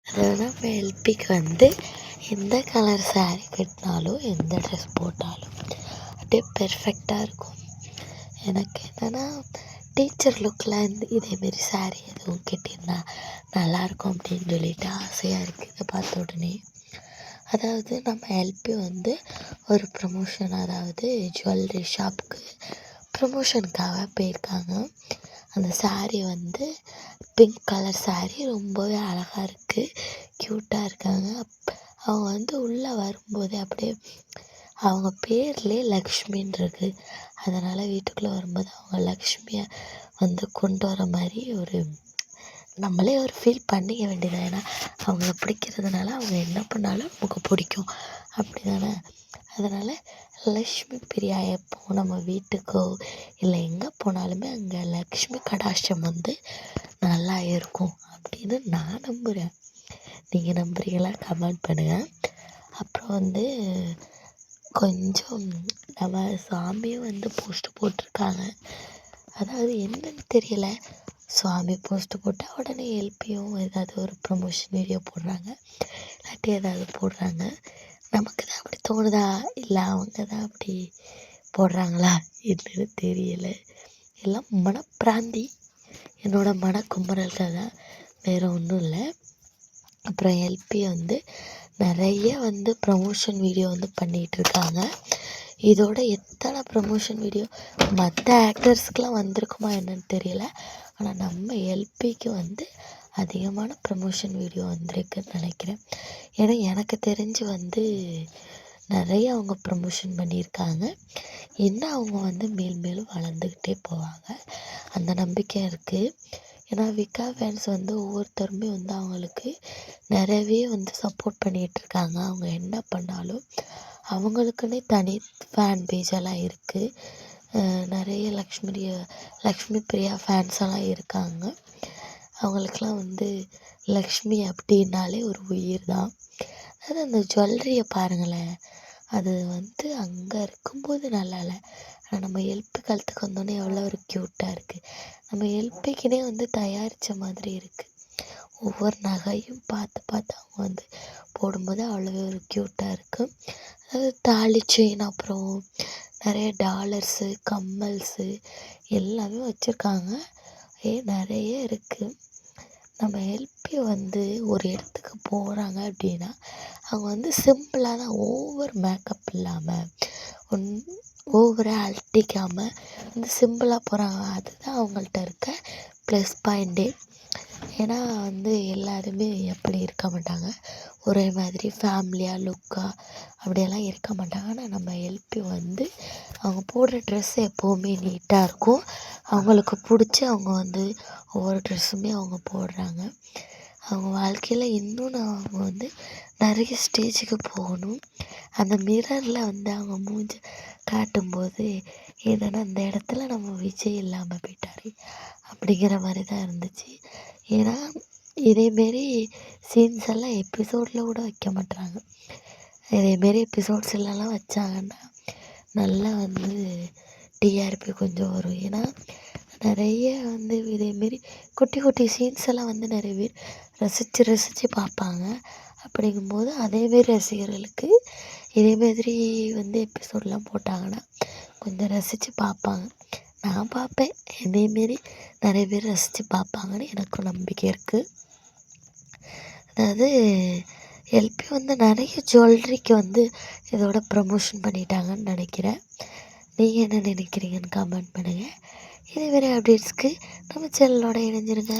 அதாவது நம்ம எல்பிக்கு வந்து எந்த கலர் சாரீ கட்டினாலும் எந்த ட்ரெஸ் போட்டாலும் அப்படியே பெர்ஃபெக்டாக இருக்கும். எனக்கு என்னென்னா டீச்சர் லுக்கில் இதேமாரி சாரீ எதுவும் கட்டியிருந்தா நல்லாயிருக்கும் அப்படின்னு சொல்லிட்டு ஆசையாக இருக்குது இதை பார்த்த உடனே. அதாவது நம்ம எல்பி வந்து ஒரு ப்ரமோஷன், அதாவது ஜுவல்லரி ஷாப்புக்கு ப்ரமோஷனுக்காக போயிருக்காங்க. அந்த சாரீ வந்து பிங்க் கலர் சாரீ ரொம்பவே அழகாக இருக்குது, க்யூட்டாக இருக்காங்க. அவங்க வந்து உள்ளே வரும்போதே அப்படியே அவங்க பேர்லேயே லக்ஷ்மின்னு இருக்குது. அதனால் வீட்டுக்குள்ளே வரும்போது அவங்க லக்ஷ்மியை வந்து கொண்டு வர மாதிரி நம்மளே ஒரு ஃபீல் பண்ணிக்க வேண்டியது. ஏன்னா அவங்கள பிடிக்கிறதுனால அவங்க என்ன பண்ணாலும் நமக்கு பிடிக்கும், அப்படி தானே? அதனால் லக்ஷ்மி பிரியா எப்போ நம்ம வீட்டுக்கோ இல்லை எங்கே போனாலுமே அங்கே லக்ஷ்மி கடாட்சம் வந்து நல்லா இருக்கும் அப்படின்னு நான் நம்புகிறேன். நீங்கள் நம்புறீங்களா? கமெண்ட் பண்ணுங்கள். அப்புறம் வந்து கொஞ்சம் நம்ம சாமியும் வந்து போஸ்ட்டு போட்டிருக்காங்க. அதாவது என்னன்னு தெரியல, சுவாமி போஸ்ட்டு போட்டால் உடனே எல்பியும் ஏதாவது ஒரு ப்ரமோஷன் வீடியோ போடுறாங்க, இல்லாட்டி ஏதாவது போடுறாங்க. நமக்கு தான் அப்படி தோணுதா இல்லை அவங்க தான் அப்படி போடுறாங்களா என்னன்னு தெரியலை. எல்லாம் மனப்பிராந்தி, என்னோடய மனக்குமுறல்கள் தான், வேறு ஒன்றும் இல்லை. அப்புறம் எல்பி வந்து நிறைய வந்து ப்ரமோஷன் வீடியோ வந்து பண்ணிகிட்ருக்காங்க. இதோட எத்தனை ப்ரமோஷன் வீடியோ மற்ற ஆக்டர்ஸ்க்கெலாம் வந்திருக்குமா என்னன்னு தெரியல. ஆனால் நம்ம எல்பிக்கு வந்து அதிகமான ப்ரமோஷன் வீடியோ வந்திருக்குன்னு நினைக்கிறேன். ஏன்னா எனக்கு தெரிஞ்சு வந்து நிறைய அவங்க ப்ரமோஷன் பண்ணியிருக்காங்க. இன்னும் அவங்க வந்து மேலும் வளர்ந்துக்கிட்டே போவாங்க, அந்த நம்பிக்கை இருக்குது. ஏன்னா விகா ஃபேன்ஸ் வந்து ஒவ்வொருத்தருமே வந்து அவங்களுக்கு நிறையவே வந்து சப்போர்ட் பண்ணிகிட்ருக்காங்க. அவங்க என்ன பண்ணாலும் அவங்களுக்குன்னே தனி ஃபேன் பேஜ் எல்லாம் இருக்குது. நிறைய லக்ஷ்மி பிரியா ஃபேன்ஸ் எல்லாம் இருக்காங்க. அவங்களுக்கெல்லாம் வந்து லக்ஷ்மி அப்படின்னாலே ஒரு உயிர் தான். அதாவது அந்த ஜுவல்லரியை பாருங்களேன், அது வந்து அங்கே இருக்கும்போது நல்லா இல்லை, ஆனால் நம்ம எல்பி காலத்துக்கு வந்தோடனே எவ்வளோ ஒரு க்யூட்டாக இருக்குது. நம்ம எல்பிக்குனே வந்து தயாரித்த மாதிரி இருக்குது. ஒவ்வொரு நகையும் பார்த்து அவங்க வந்து போடும்போது அவ்வளோவே ஒரு க்யூட்டாக இருக்குது. அதாவது தாலி செயின், அப்புறம் நிறைய டாலர்ஸு, கம்மல்ஸு எல்லாமே வச்சுருக்காங்க. நிறைய இருக்குது. நம்ம எல்பி வந்து ஒரு இடத்துக்கு போகிறாங்க அப்படின்னா அவங்க வந்து சிம்பிளாக தான், ஓவர் மேக்கப் இல்லாமல் ஓவராக அழட்டிக்காமல் வந்து சிம்பிளாக போகிறாங்க. அதுதான் அவங்கள்ட்ட இருக்க ப்ளஸ் பாயிண்ட்டே. ஏன்னா வந்து எல்லாருமே எப்படி இருக்க மாட்டாங்க, ஒரே மாதிரி ஃபேமிலியாக லுக்காக அப்படியெல்லாம் இருக்க மாட்டாங்க. ஆனால் நம்ம எல்பி வந்து அவங்க போடுற ட்ரெஸ் எப்போவுமே நீட்டாக இருக்கும். அவங்களுக்கு பிடிச்சி அவங்க வந்து ஒவ்வொரு ட்ரெஸ்ஸுமே அவங்க போடுறாங்க. அவங்க வாழ்க்கையில் இன்னும் அவங்க வந்து நிறைய ஸ்டேஜுக்கு போகணும். அந்த மிரரில் வந்து அவங்க மூஞ்சி காட்டும்போது என்னென்னா அந்த இடத்துல நம்ம விஜய் இல்லாமல் போயிட்டார் அப்படிங்கிற மாதிரி தான் இருந்துச்சு. ஏன்னா இதேமாரி சீன்ஸ் எல்லாம் எபிசோடில் கூட வைக்க மாட்டாங்க. இதேமாரி எபிசோட்ஸ் எல்லாம் வச்சாங்கன்னா நல்லா வந்து டிஆர்பி கொஞ்சம் வரும். ஏன்னா நிறைய வந்து இதேமாரி குட்டி குட்டி சீன்ஸ் எல்லாம் வந்து நிறைய பேர் ரசித்து பார்ப்பாங்க. அப்படிங்கும்போது அதேமாரி ரசிகர்களுக்கு இதேமாதிரி வந்து எபிசோடெலாம் போட்டாங்கன்னா கொஞ்சம் ரசித்து பார்ப்பாங்க. நான் பார்ப்பேன், இதேமாரி நிறைய பேர் ரசித்து பார்ப்பாங்கன்னு எனக்கும் நம்பிக்கை இருக்குது. அதாவது எல்பி வந்து நிறைய ஜுவல்லரிக்கு வந்து இதோட ப்ரமோஷன் பண்ணிட்டாங்கன்னு நினைக்கிறேன். நீங்கள் என்ன நினைக்கிறீங்கன்னு கமெண்ட் பண்ணுங்கள். இதேமாரி அப்டேட்ஸ்க்கு நம்ம சேனலோட இணைஞ்சிருங்க.